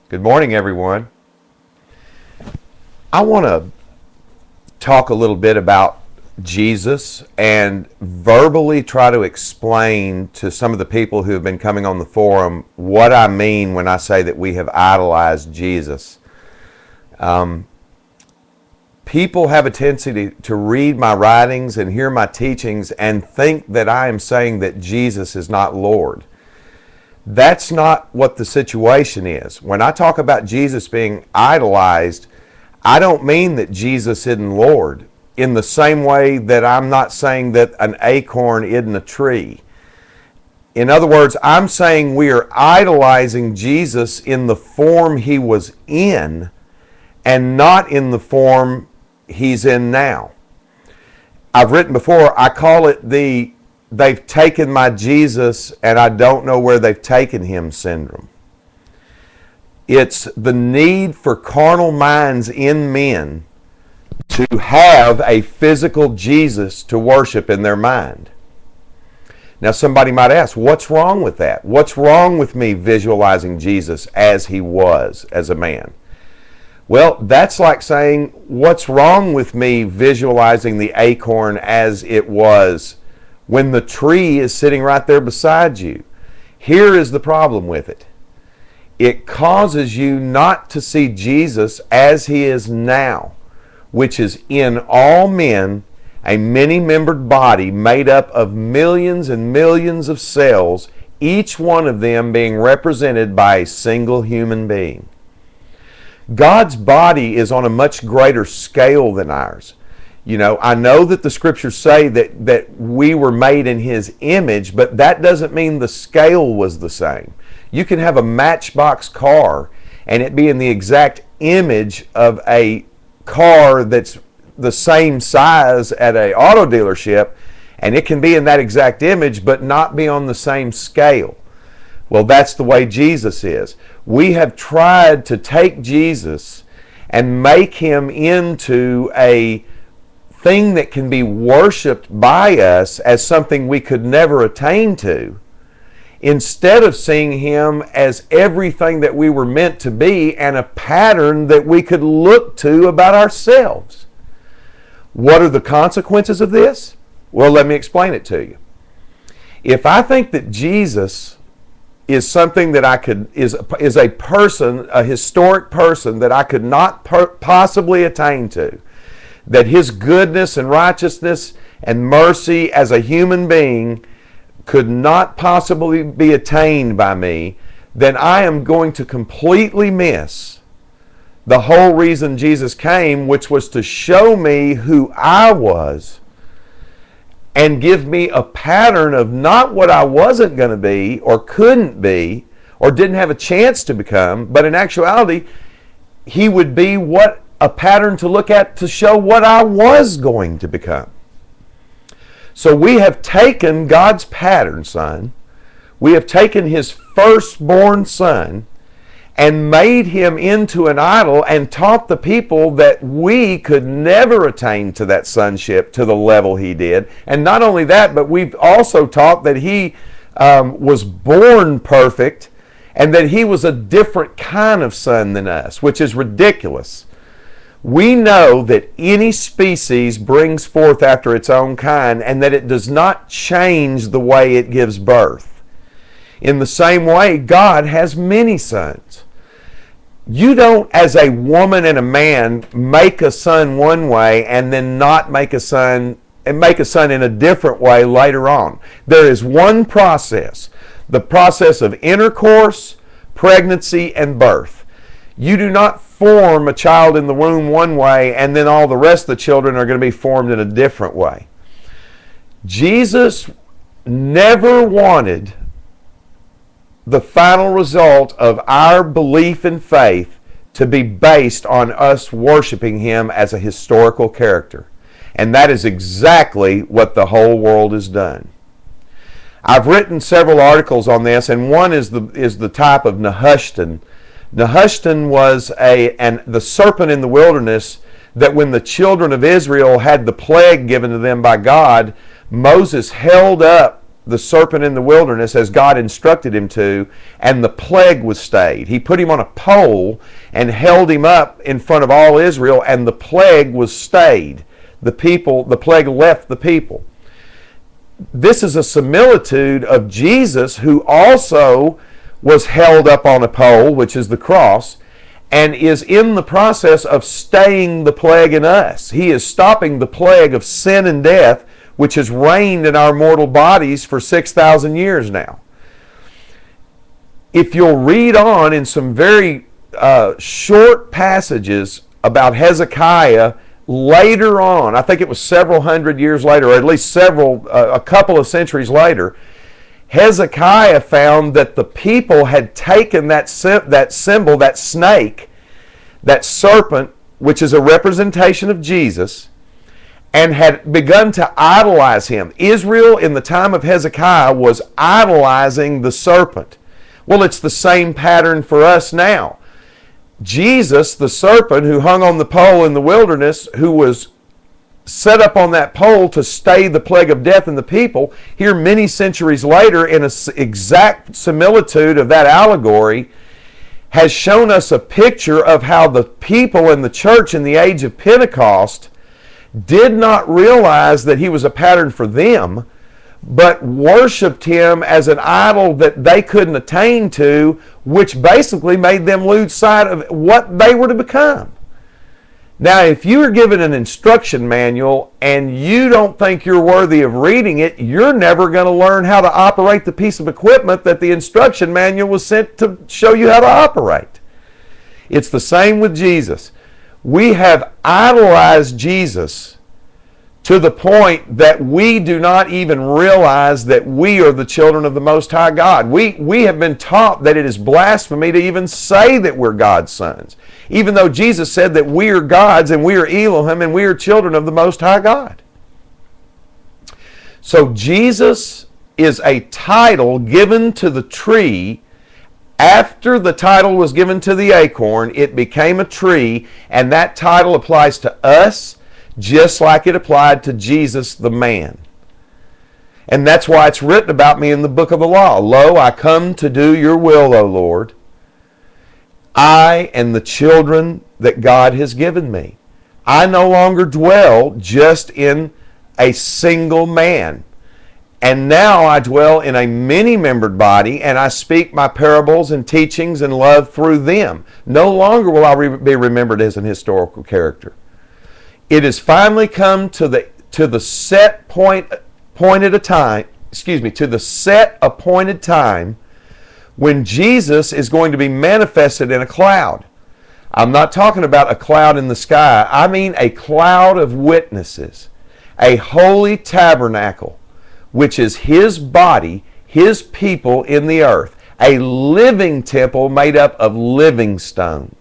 Good morning, everyone. I want to talk a little bit about Jesus and verbally try to explain to some of the people who have been coming on the forum what I mean when I say that we have idolized Jesus. People have a tendency to read my writings and hear my teachings and think that I am saying that Jesus is not Lord. That's not what the situation is. When I talk about Jesus being idolized, I don't mean that Jesus isn't Lord, in the same way that I'm not saying that an acorn isn't a tree. In other words, I'm saying we are idolizing Jesus in the form he was in and not in the form he's in now. I've written before, I call it they've taken my Jesus and I don't know where they've taken him syndrome. It's the need for carnal minds in men to have a physical Jesus to worship in their mind. Now somebody might ask, what's wrong with that? What's wrong with me visualizing Jesus as he was as a man? Well, that's like saying, what's wrong with me visualizing the acorn as it was when the tree is sitting right there beside you? Here is the problem with it. It causes you not to see Jesus as he is now, which is in all men, a many-membered body made up of millions and millions of cells, each one of them being represented by a single human being. God's body is on a much greater scale than ours. You know, I know that the scriptures say that we were made in his image, but that doesn't mean the scale was the same. You can have a Matchbox car and it be in the exact image of a car that's the same size at an auto dealership, and it can be in that exact image but not be on the same scale. Well, that's the way Jesus is. We have tried to take Jesus and make him into a thing that can be worshiped by us as something we could never attain to, instead of seeing him as everything that we were meant to be and a pattern that we could look to about ourselves. What are the consequences of this? Well, let me explain it to you. If I think that Jesus is something that is a person, a historic person that I could not possibly attain to, that his goodness and righteousness and mercy as a human being could not possibly be attained by me, then I am going to completely miss the whole reason Jesus came, which was to show me who I was and give me a pattern of not what I wasn't going to be or couldn't be or didn't have a chance to become, but in actuality, he would be a pattern to look at to show what I was going to become. So we have taken God's pattern son, we have taken his firstborn son, and made him into an idol and taught the people that we could never attain to that sonship to the level he did. And not only that, but we've also taught that he was born perfect and that he was a different kind of son than us, which is ridiculous. We know that any species brings forth after its own kind and that it does not change the way it gives birth. In the same way, God has many sons. You don't, as a woman and a man, make a son one way and then not make a son and make a son in a different way later on. There is one process, the process of intercourse, pregnancy, and birth. You do not form a child in the womb one way and then all the rest of the children are going to be formed in a different way. Jesus never wanted the final result of our belief and faith to be based on us worshiping him as a historical character. And that is exactly what the whole world has done. I've written several articles on this, and one is the type of Nehushtan. Nehushtan was the serpent in the wilderness that when the children of Israel had the plague given to them by God, Moses held up the serpent in the wilderness as God instructed him to, and the plague was stayed. He put him on a pole and held him up in front of all Israel, and the plague was stayed. The plague left the people. This is a similitude of Jesus, who also was held up on a pole, which is the cross, and is in the process of staying the plague in us. He is stopping the plague of sin and death, which has reigned in our mortal bodies for 6,000 years now. If you'll read on in some very short passages about Hezekiah later on, I think it was several hundred years later, or at least a couple of centuries later, Hezekiah found that the people had taken that symbol, that snake, that serpent, which is a representation of Jesus, and had begun to idolize him. Israel in the time of Hezekiah was idolizing the serpent. Well, it's the same pattern for us now. Jesus, the serpent who hung on the pole in the wilderness, who was set up on that pole to stay the plague of death in the people, here many centuries later, in an exact similitude of that allegory, has shown us a picture of how the people in the church in the age of Pentecost did not realize that he was a pattern for them, but worshiped him as an idol that they couldn't attain to, which basically made them lose sight of what they were to become. Now, if you are given an instruction manual and you don't think you're worthy of reading it, you're never going to learn how to operate the piece of equipment that the instruction manual was sent to show you how to operate. It's the same with Jesus. We have idolized Jesus to the point that we do not even realize that we are the children of the Most High God. We have been taught that it is blasphemy to even say that we're God's sons, even though Jesus said that we are God's and we are Elohim and we are children of the Most High God. So Jesus is a title given to the tree. After the title was given to the acorn, it became a tree, and that title applies to us just like it applied to Jesus the man. And that's why it's written about me in the book of the law. Lo, I come to do your will, O Lord. I and the children that God has given me. I no longer dwell just in a single man. And now I dwell in a many-membered body, and I speak my parables and teachings and love through them. No longer will I be remembered as an historical character. It has finally come to the set appointed time when Jesus is going to be manifested in a cloud. I'm not talking about a cloud in the sky. I mean a cloud of witnesses, a holy tabernacle, which is his body, his people in the earth, a living temple made up of living stones.